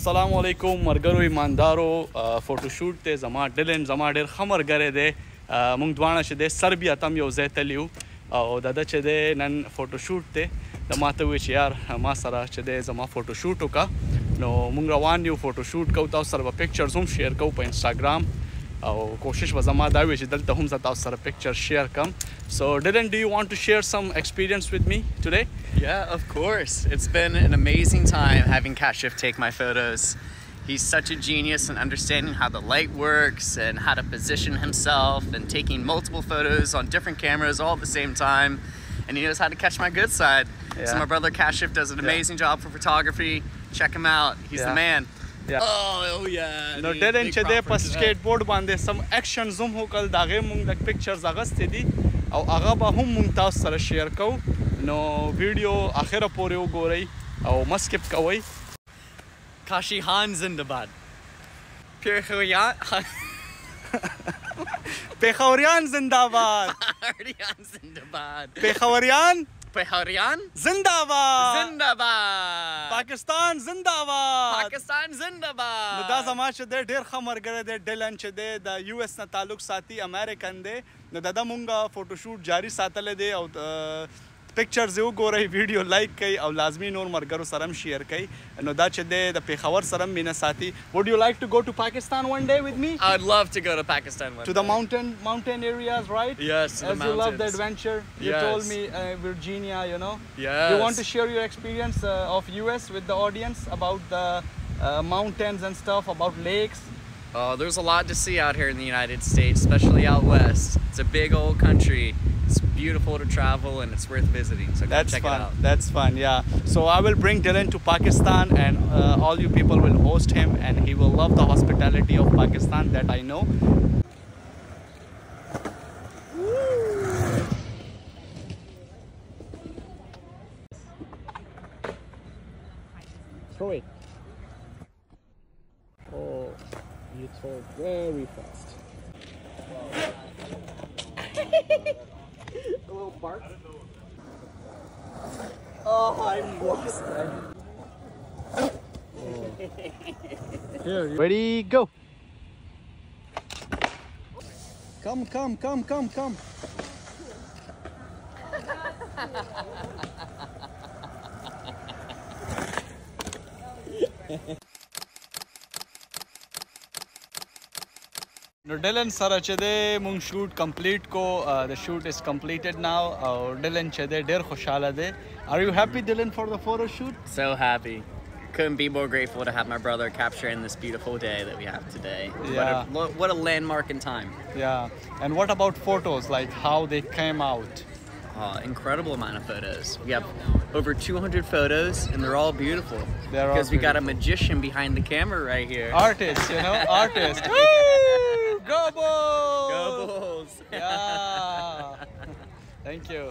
السلام علیکم مرګرو ایماندارو فوټوشوټ ته زما ډیلن زما ډیر خمرګره دی مونږ دواړه چې دی سربیا تم یو ځای تلیو او د ده چې دی نن فوټوشوټ دی د ما ته وویل چې یار ما سره چې دی زما فوټوشوټ وکړه نو مونږ روان یو فوټوشوټ کوو تاسو سره به پکچرز هم شیر کوو په انسټاګرام او کوشش به زما دا وي چې دلته هم زه تاسو سره پکچر شیر کړم So Dylan, do you want to share some experience with me today? Yeah, of course. It's been an amazing time having Kashif take my photos. He's such a genius in understanding how the light works and how to position himself and taking multiple photos on different cameras all at the same time. And he knows how to catch my good side. Yeah. So my brother Kashif does an amazing job for photography. Check him out. He's the man. Yeah. Oh yeah. No, Dylan چې دی په skateboard باندې some action zoom وکړل د هغې مونږ د pictures اغستې دي او هغه به هم مونږ تاسو سره شیر کوو نو ویډیو اخره پورې وګورئ او مه سکپ کوئ Kashi Han Zindabad. Peshawarian زنده‌باد Zindabad. پېښوریان زنده‌باد Zindabad. پاکستان زنده‌باد Pakistan Zindabad. نو دا زما چې دی ډېر ښه ملګری دی ډیلن چې دی د یو اس نه تعلق ساتي امریکن دی نو د ده مونږ فوټوشوټ جاري ساتلی دی او پکچرز یې وګورئ ویډیو لایک کوئ او لازمي نور ملګرو سره هم شیر کوئ نو دا چې دی د پېښور سره هم مینه ساتي would you like to go to Pakistan one day with me? I'd love to go to Pakistan one to the mountain areas, right? Yes, to the as mountains. you love the adventure. You Yes. told me Virginia, you know. Yes. You want to share your experience of US with the audience about the mountains and stuff, about lakes? Oh, there's a lot to see out here in the United States, especially out west. It's a big old country. It's beautiful to travel and it's worth visiting. So come check it out. That's fun, yeah. So I will bring Dylan to Pakistan and all you people will host him and he will love the hospitality of Pakistan, that I know. Throw it. Oh, you throw very fast. A little bark. Oh, I lost that. Here, ready, go. Come. No, Dylan sara چې دی مونږ شوټ کمپلیټ کو the shoot is completed now او Dylan چې دی ډېر خوشحاله دی. Are you happy, Dylan, for the photo shoot? So happy. Couldn't be more grateful to have my brother capturing this beautiful day that we have today. Yeah. What a landmark in time. Yeah. And what about photos, like how they came out? Incredible amount of photos. We have over 200 photos and they're all beautiful. Because we got a magician behind the camera right here. Artist, you know, artist. Woo! Go Bulls! Go Bulls! Yeah. Thank you.